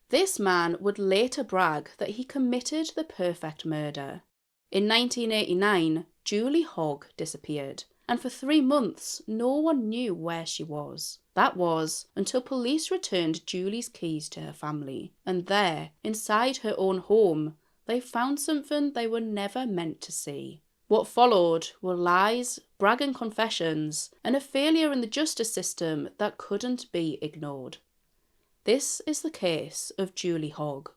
This man would later brag that he committed the perfect murder. In 1989, Julie Hogg disappeared, and for 3 months no one knew where she was. That was until police returned Julie's keys to her family, and there, inside her own home, they found something they were never meant to see. What followed were lies, bragging confessions, and a failure in the justice system that couldn't be ignored. This is the case of Julie Hogg.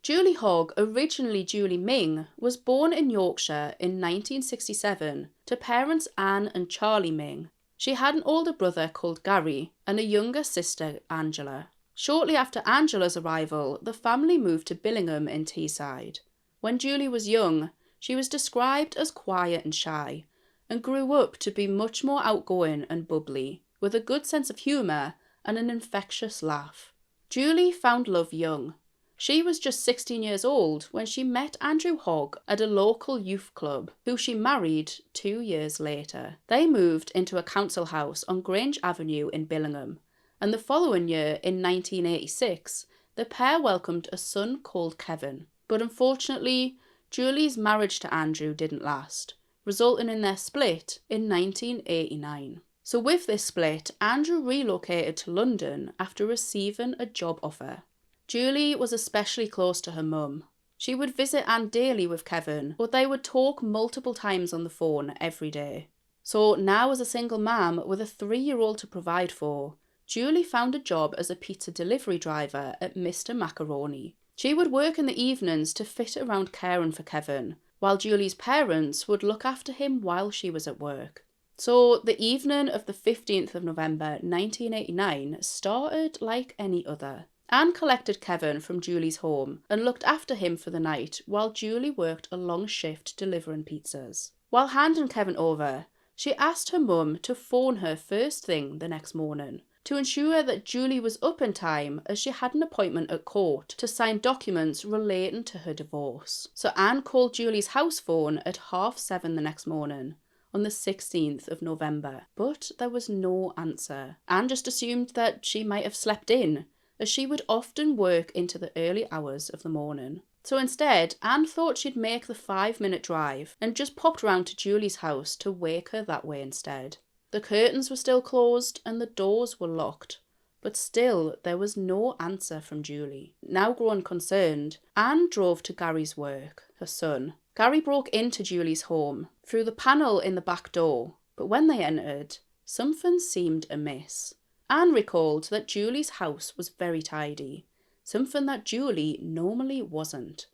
Julie Hogg, originally Julie Ming, was born in Yorkshire in 1967 to parents Anne and Charlie Ming. She had an older brother called Gary and a younger sister, Angela. Shortly after Angela's arrival, the family moved to Billingham in Teesside. When Julie was young, she was described as quiet and shy, and grew up to be much more outgoing and bubbly, with a good sense of humour and an infectious laugh. Julie found love young. She was just 16 years old when she met Andrew Hogg at a local youth club, who she married 2 years later. They moved into a council house on Grange Avenue in Billingham, and the following year, in 1986, the pair welcomed a son called Kevin. But unfortunately, Julie's marriage to Andrew didn't last, resulting in their split in 1989. So with this split, Andrew relocated to London after receiving a job offer. Julie was especially close to her mum. She would visit Anne daily with Kevin, but they would talk multiple times on the phone every day. So now, as a single mum with a 3-year-old to provide for, Julie found a job as a pizza delivery driver at Mr. Macaroni. She would work in the evenings to fit around caring for Kevin, while Julie's parents would look after him while she was at work. So the evening of the 15th of November 1989 started like any other. Anne collected Kevin from Julie's home and looked after him for the night while Julie worked a long shift delivering pizzas. While handing Kevin over, she asked her mum to phone her first thing the next morning to ensure that Julie was up in time, as she had an appointment at court to sign documents relating to her divorce. So Anne called Julie's house phone at 7:30 the next morning on the 16th of November, but there was no answer. Anne just assumed that she might have slept in, as she would often work into the early hours of the morning. So instead, Anne thought she'd make the 5-minute drive and just popped round to Julie's house to wake her that way instead. The curtains were still closed and the doors were locked, but still there was no answer from Julie. Now grown concerned, Anne drove to Gary's work, her son. Gary broke into Julie's home through the panel in the back door, but when they entered, something seemed amiss. Anne recalled that Julie's house was very tidy, something that Julie normally wasn't.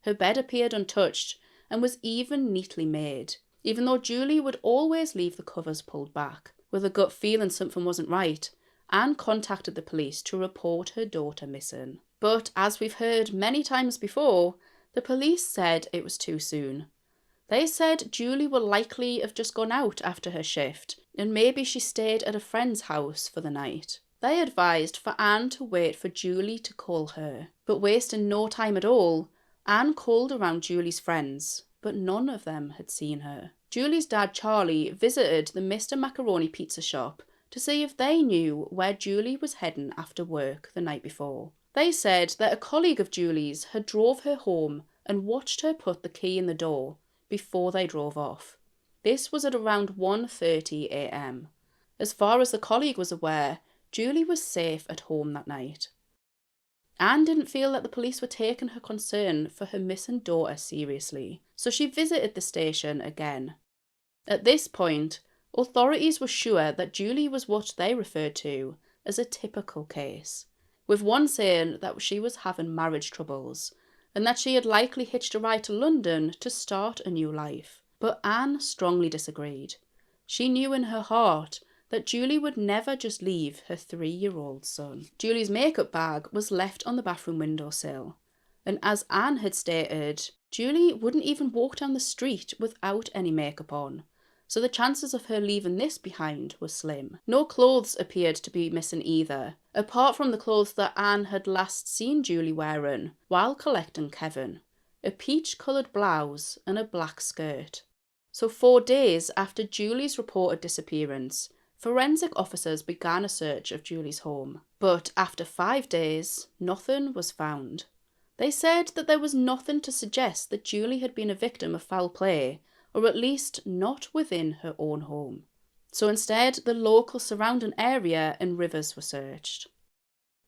Her bed appeared untouched and was even neatly made, even though Julie would always leave the covers pulled back. With a gut feeling something wasn't right, Anne contacted the police to report her daughter missing. But as we've heard many times before, the police said it was too soon. They said Julie would likely have just gone out after her shift, and maybe she stayed at a friend's house for the night. They advised for Anne to wait for Julie to call her, but wasting no time at all, Anne called around Julie's friends, but none of them had seen her. Julie's dad Charlie visited the Mr. Macaroni pizza shop to see if they knew where Julie was heading after work the night before. They said that a colleague of Julie's had drove her home and watched her put the key in the door before they drove off. This was at around 1:30 a.m. As far as the colleague was aware, Julie was safe at home that night. Anne didn't feel that the police were taking her concern for her missing daughter seriously, so she visited the station again. At this point, authorities were sure that Julie was what they referred to as a typical case, with one saying that she was having marriage troubles and that she had likely hitched a ride to London to start a new life. But Anne strongly disagreed. She knew in her heart that Julie would never just leave her 3-year-old son. Julie's makeup bag was left on the bathroom windowsill, and as Anne had stated, Julie wouldn't even walk down the street without any makeup on, so the chances of her leaving this behind were slim. No clothes appeared to be missing either, apart from the clothes that Anne had last seen Julie wearing while collecting Kevin, a peach-coloured blouse and a black skirt. So 4 days after Julie's reported disappearance, forensic officers began a search of Julie's home. But after 5 days, nothing was found. They said that there was nothing to suggest that Julie had been a victim of foul play, or at least not within her own home. So instead, the local surrounding area and rivers were searched.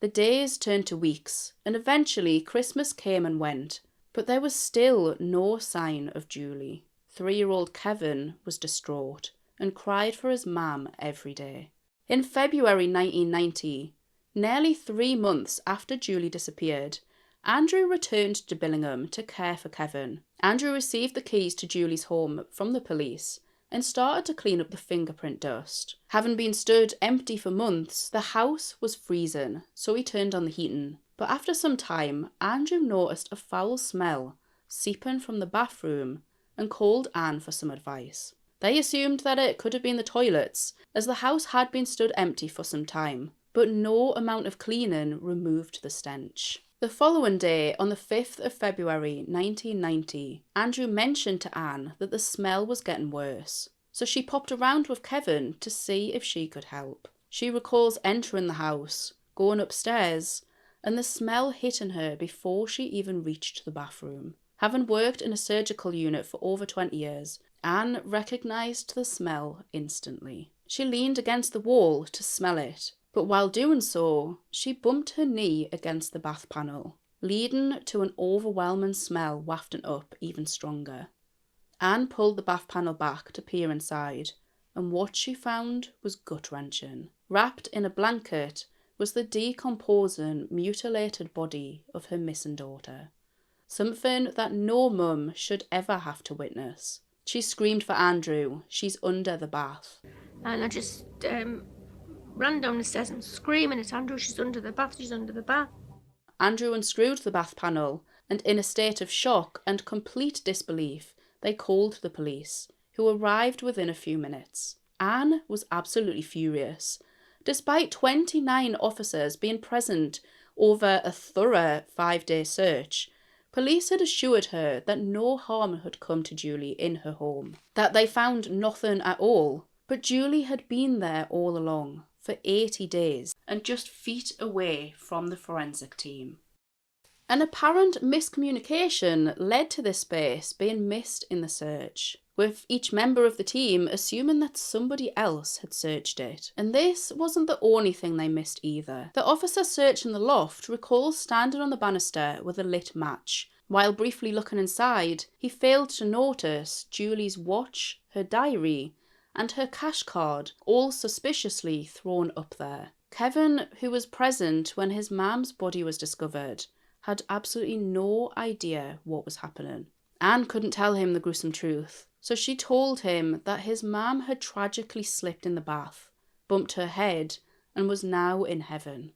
The days turned to weeks, and eventually Christmas came and went, but there was still no sign of Julie. 3-year-old Kevin was distraught and cried for his mum every day. In February 1990, nearly 3 months after Julie disappeared, Andrew returned to Billingham to care for Kevin. Andrew received the keys to Julie's home from the police and started to clean up the fingerprint dust. Having been stood empty for months, the house was freezing, so he turned on the heating. But after some time, Andrew noticed a foul smell seeping from the bathroom and called Anne for some advice. They assumed that it could have been the toilets, as the house had been stood empty for some time, but no amount of cleaning removed the stench. The following day, on the 5th of February 1990, Andrew mentioned to Anne that the smell was getting worse, so she popped around with Kevin to see if she could help. She recalls entering the house, going upstairs, and the smell hitting her before she even reached the bathroom. Having worked in a surgical unit for over 20 years, Anne recognised the smell instantly. She leaned against the wall to smell it, but while doing so, she bumped her knee against the bath panel, leading to an overwhelming smell wafting up even stronger. Anne pulled the bath panel back to peer inside, and what she found was gut-wrenching. Wrapped in a blanket was the decomposing, mutilated body of her missing daughter. Something that no mum should ever have to witness. She screamed for Andrew. She's under the bath. And I just ran down the stairs and screaming at Andrew, she's under the bath, she's under the bath. Andrew unscrewed the bath panel, and in a state of shock and complete disbelief, they called the police, who arrived within a few minutes. Anne was absolutely furious. Despite 29 officers being present over a thorough 5-day search, police had assured her that no harm had come to Julie in her home, that they found nothing at all. But Julie had been there all along, for 80 days, and just feet away from the forensic team. An apparent miscommunication led to this space being missed in the search, with each member of the team assuming that somebody else had searched it. And this wasn't the only thing they missed either. The officer searching the loft recalls standing on the banister with a lit match. While briefly looking inside, he failed to notice Julie's watch, her diary, and her cash card, all suspiciously thrown up there. Kevin, who was present when his mum's body was discovered, had absolutely no idea what was happening. Anne couldn't tell him the gruesome truth, so she told him that his mum had tragically slipped in the bath, bumped her head, and was now in heaven.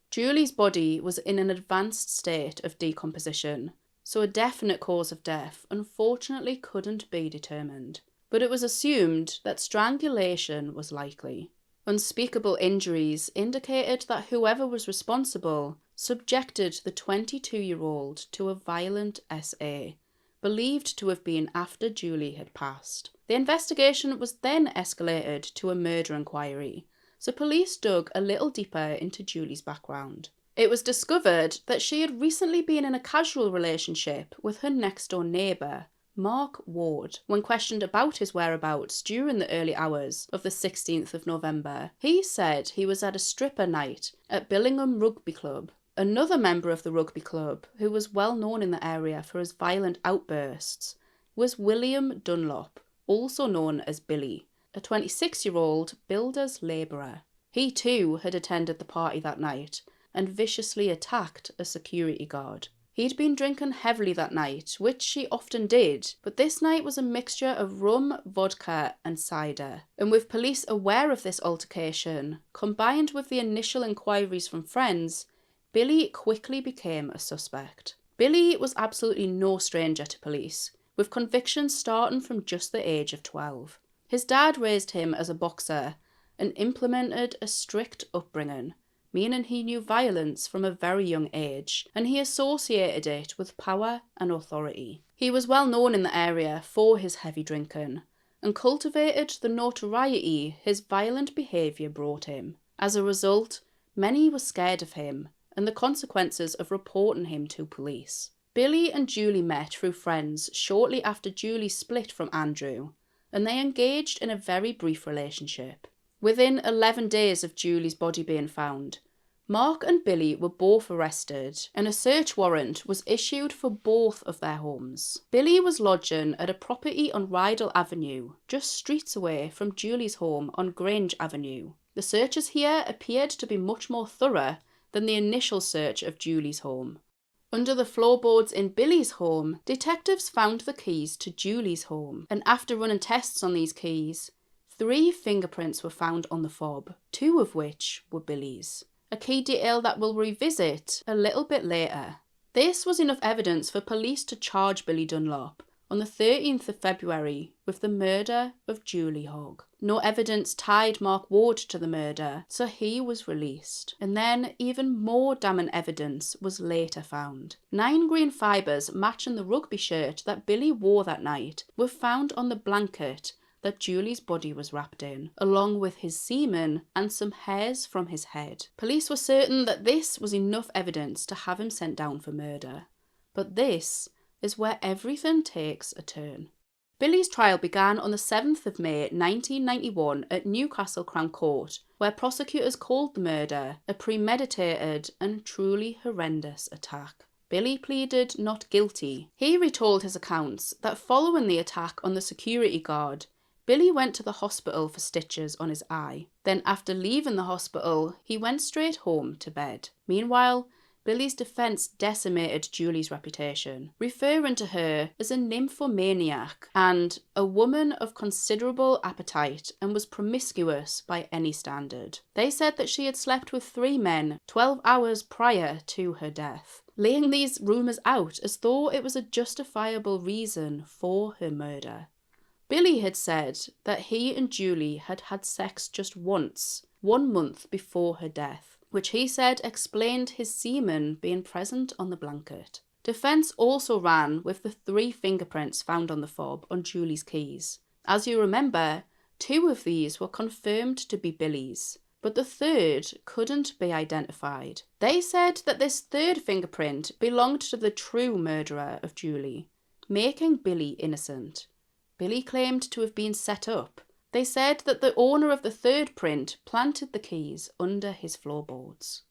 Julie's body was in an advanced state of decomposition, so a definite cause of death unfortunately couldn't be determined. But it was assumed that strangulation was likely. Unspeakable injuries indicated that whoever was responsible subjected the 22-year-old to a violent SA, believed to have been after Julie had passed. The investigation was then escalated to a murder inquiry, so police dug a little deeper into Julie's background. It was discovered that she had recently been in a casual relationship with her next-door neighbour, Mark Ward. When questioned about his whereabouts during the early hours of the 16th of November, he said he was at a stripper night at Billingham Rugby Club. Another member of the rugby club, who was well known in the area for his violent outbursts, was William Dunlop, also known as Billy, a 26-year-old builder's labourer. He too had attended the party that night and viciously attacked a security guard. He'd been drinking heavily that night, which he often did, but this night was a mixture of rum, vodka and cider. And with police aware of this altercation, combined with the initial inquiries from friends, Billy quickly became a suspect. Billy was absolutely no stranger to police, with convictions starting from just the age of 12. His dad raised him as a boxer and implemented a strict upbringing, meaning he knew violence from a very young age, and he associated it with power and authority. He was well known in the area for his heavy drinking and cultivated the notoriety his violent behaviour brought him. As a result, many were scared of him and the consequences of reporting him to police. Billy and Julie met through friends shortly after Julie split from Andrew, and they engaged in a very brief relationship. Within 11 days of Julie's body being found, Mark and Billy were both arrested and a search warrant was issued for both of their homes. Billy was lodging at a property on Rydal Avenue, just streets away from Julie's home on Grange Avenue. The searches here appeared to be much more thorough than the initial search of Julie's home. Under the floorboards in Billy's home, detectives found the keys to Julie's home, and after running tests on these keys, 3 fingerprints were found on the fob, 2 of which were Billy's. A key detail that we'll revisit a little bit later. This was enough evidence for police to charge Billy Dunlop on the 13th of February with the murder of Julie Hogg. No evidence tied Mark Ward to the murder, so he was released. And then even more damning evidence was later found. 9 green fibres matching the rugby shirt that Billy wore that night were found on the blanket that Julie's body was wrapped in, along with his semen and some hairs from his head. Police were certain that this was enough evidence to have him sent down for murder. But this is where everything takes a turn. Billy's trial began on the 7th of May 1991 at Newcastle Crown Court, where prosecutors called the murder a premeditated and truly horrendous attack. Billy pleaded not guilty. He retold his accounts that following the attack on the security guard, Billy went to the hospital for stitches on his eye. Then after leaving the hospital, he went straight home to bed. Meanwhile, Billy's defence decimated Julie's reputation, referring to her as a nymphomaniac and a woman of considerable appetite and was promiscuous by any standard. They said that she had slept with 3 men 12 hours prior to her death, laying these rumours out as though it was a justifiable reason for her murder. Billy had said that he and Julie had had sex just once, 1 month before her death, which he said explained his semen being present on the blanket. Defence also ran with the 3 fingerprints found on the fob on Julie's keys. As you remember, 2 of these were confirmed to be Billy's, but the 3rd couldn't be identified. They said that this 3rd fingerprint belonged to the true murderer of Julie, making Billy innocent. Billy claimed to have been set up. They said that the owner of the 3rd print planted the keys under his floorboards.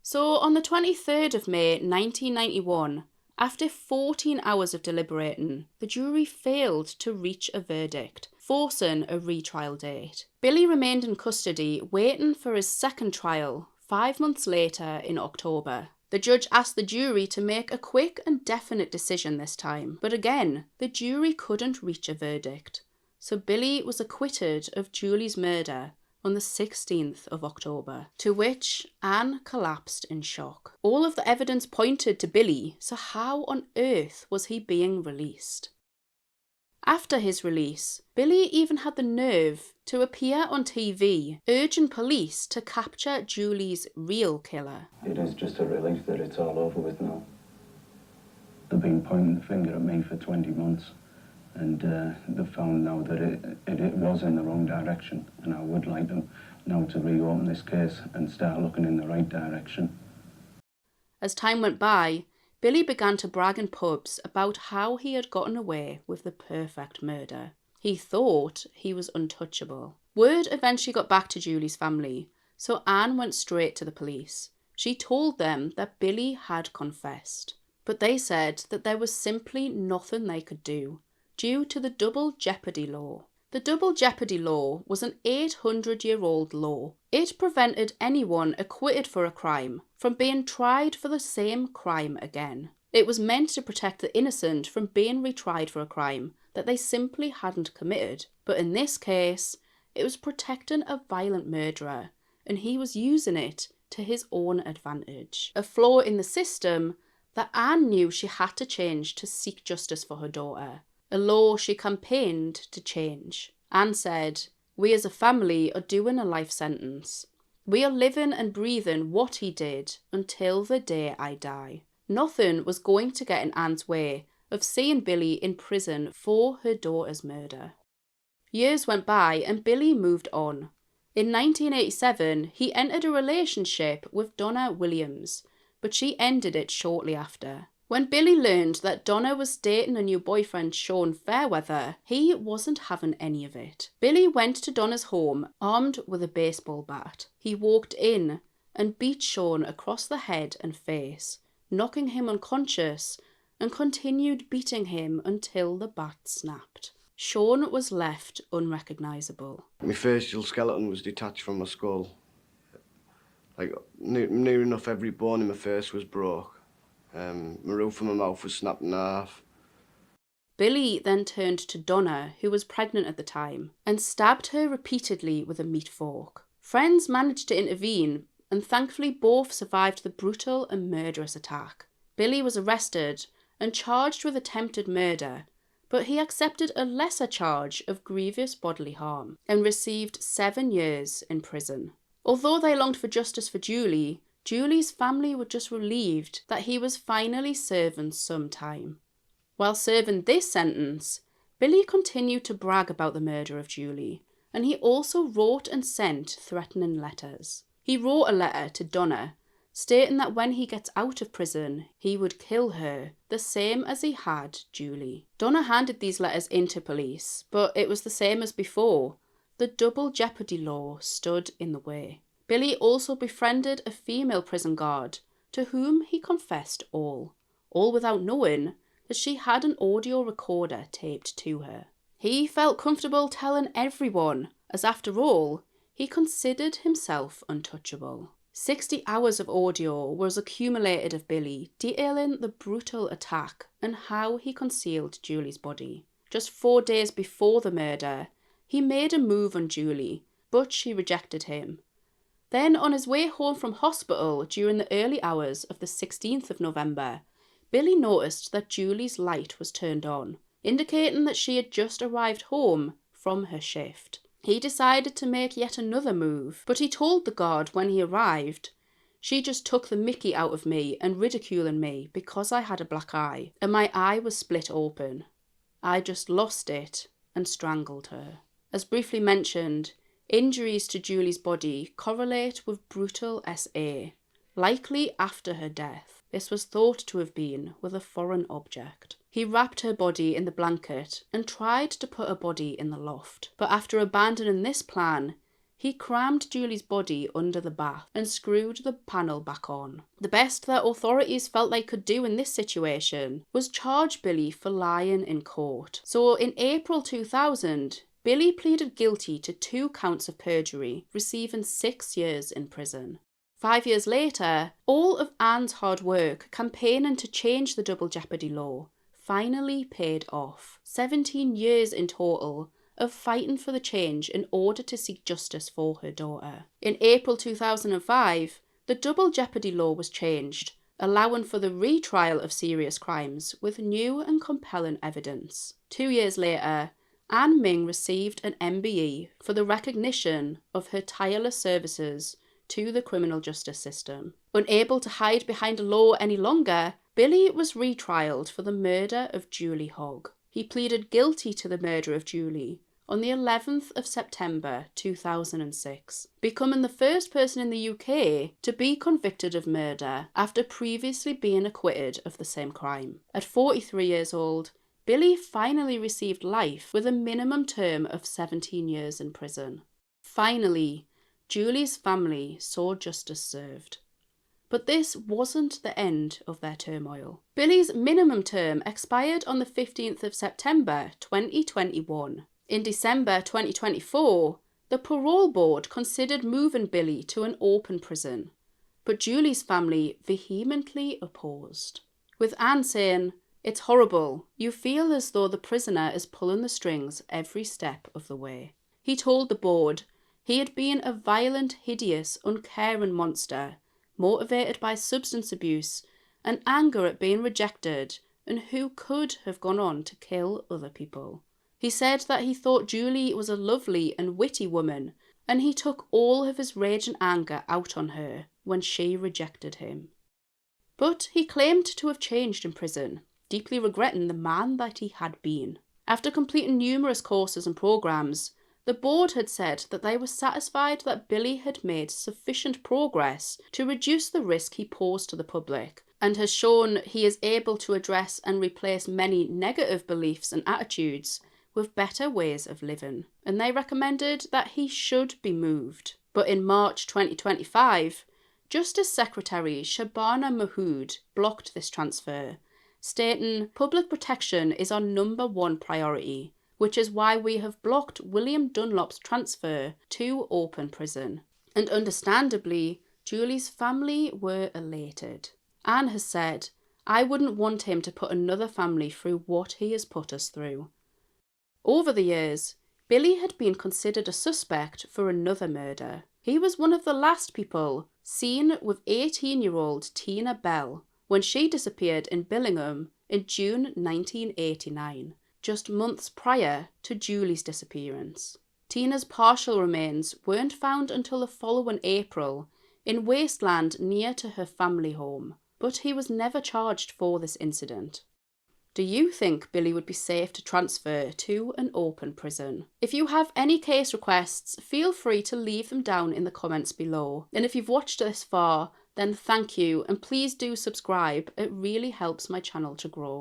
So on the 23rd of May 1991, after 14 hours of deliberating, the jury failed to reach a verdict, forcing a retrial date. Billy remained in custody, waiting for his 2nd trial, 5 months later in October. The judge asked the jury to make a quick and definite decision this time, but again, the jury couldn't reach a verdict. So Billy was acquitted of Julie's murder on the 16th of October, to which Anne collapsed in shock. All of the evidence pointed to Billy, so how on earth was he being released? After his release, Billy even had the nerve to appear on TV, urging police to capture Julie's real killer. It is just a relief that it's all over with now. They've been pointing the finger at me for 20 months, and they've found now that it was in the wrong direction, and I would like them now to reopen this case and start looking in the right direction. As time went by, Billy began to brag in pubs about how he had gotten away with the perfect murder. He thought he was untouchable. Word eventually got back to Julie's family, so Anne went straight to the police. She told them that Billy had confessed, but they said that there was simply nothing they could do due to the Double Jeopardy Law. The Double Jeopardy Law was an 800-year-old law. It prevented anyone acquitted for a crime from being tried for the same crime again. It was meant to protect the innocent from being retried for a crime that they simply hadn't committed. But in this case, it was protecting a violent murderer, and he was using it to his own advantage. A flaw in the system that Anne knew she had to change to seek justice for her daughter. A law she campaigned to change. Anne said, "We as a family are doing a life sentence. We are living and breathing what he did until the day I die." Nothing was going to get in Anne's way of seeing Billy in prison for her daughter's murder. Years went by and Billy moved on. In 1987, he entered a relationship with Donna Williams, but she ended it shortly after. When Billy learned that Donna was dating a new boyfriend, Sean Fairweather, he wasn't having any of it. Billy went to Donna's home armed with a baseball bat. He walked in and beat Sean across the head and face, knocking him unconscious, and continued beating him until the bat snapped. Sean was left unrecognisable. My facial skeleton was detached from my skull. Like, near enough every bone in my face was broke. My roof of my mouth was snapped in half. Billy then turned to Donna, who was pregnant at the time, and stabbed her repeatedly with a meat fork. Friends managed to intervene, and thankfully both survived the brutal and murderous attack. Billy was arrested and charged with attempted murder, but he accepted a lesser charge of grievous bodily harm and received 7 years in prison. Although they longed for justice for Julie, Julie's family were just relieved that he was finally serving some time. While serving this sentence, Billy continued to brag about the murder of Julie, and he also wrote and sent threatening letters. He wrote a letter to Donna, stating that when he gets out of prison, he would kill her, the same as he had Julie. Donna handed these letters into police, but it was the same as before. The double jeopardy law stood in the way. Billy also befriended a female prison guard, to whom he confessed all without knowing that she had an audio recorder taped to her. He felt comfortable telling everyone, as after all, he considered himself untouchable. 60 hours of audio was accumulated of Billy, detailing the brutal attack and how he concealed Julie's body. Just 4 days before the murder, he made a move on Julie, but she rejected him. Then, on his way home from hospital during the early hours of the 16th of November, Billy noticed that Julie's light was turned on, indicating that she had just arrived home from her shift. He decided to make yet another move, but he told the guard when he arrived, "She just took the mickey out of me and ridiculing me because I had a black eye, and my eye was split open. I just lost it and strangled her." As briefly mentioned, injuries to Julie's body correlate with brutal SA, likely after her death. This was thought to have been with a foreign object. He wrapped her body in the blanket and tried to put her body in the loft, but after abandoning this plan, he crammed Julie's body under the bath and screwed the panel back on. The best that authorities felt they could do in this situation was charge Billy for lying in court. So in April 2000, Billy pleaded guilty to 2 counts of perjury, receiving 6 years in prison. 5 years later, all of Anne's hard work campaigning to change the double jeopardy law finally paid off. 17 years in total of fighting for the change in order to seek justice for her daughter. In April 2005, the double jeopardy law was changed, allowing for the retrial of serious crimes with new and compelling evidence. 2 years later, Anne Ming received an MBE for the recognition of her tireless services to the criminal justice system. Unable to hide behind a law any longer, Billy was retrialed for the murder of Julie Hogg. He pleaded guilty to the murder of Julie on the 11th of September 2006, becoming the first person in the UK to be convicted of murder after previously being acquitted of the same crime. At 43 years old, Billy finally received life with a minimum term of 17 years in prison. Finally, Julie's family saw justice served. But this wasn't the end of their turmoil. Billy's minimum term expired on the 15th of September 2021. In December 2024, the parole board considered moving Billy to an open prison, but Julie's family vehemently opposed, with Anne saying, "It's horrible. You feel as though the prisoner is pulling the strings every step of the way." He told the board he had been a violent, hideous, uncaring monster, motivated by substance abuse and anger at being rejected, and who could have gone on to kill other people. He said that he thought Julie was a lovely and witty woman, and he took all of his rage and anger out on her when she rejected him. But he claimed to have changed in prison. deeply regretting the man that he had been. After completing numerous courses and programmes, the board had said that they were satisfied that Billy had made sufficient progress to reduce the risk he posed to the public, and has shown he is able to address and replace many negative beliefs and attitudes with better ways of living, and they recommended that he should be moved. But in March 2025, Justice Secretary Shabana Mahood blocked this transfer, stating public protection is our #1 priority, which is why we have blocked William Dunlop's transfer to open prison. And understandably, Julie's family were elated. Anne has said, "I wouldn't want him to put another family through what he has put us through." Over the years, Billy had been considered a suspect for another murder. He was one of the last people seen with 18-year-old Tina Bell when she disappeared in Billingham in June 1989, just months prior to Julie's disappearance. Tina's partial remains weren't found until the following April in wasteland near to her family home, but he was never charged for this incident. Do you think Billy would be safe to transfer to an open prison? If you have any case requests, feel free to leave them down in the comments below. And if you've watched this far, then thank you, and please do subscribe. It really helps my channel to grow.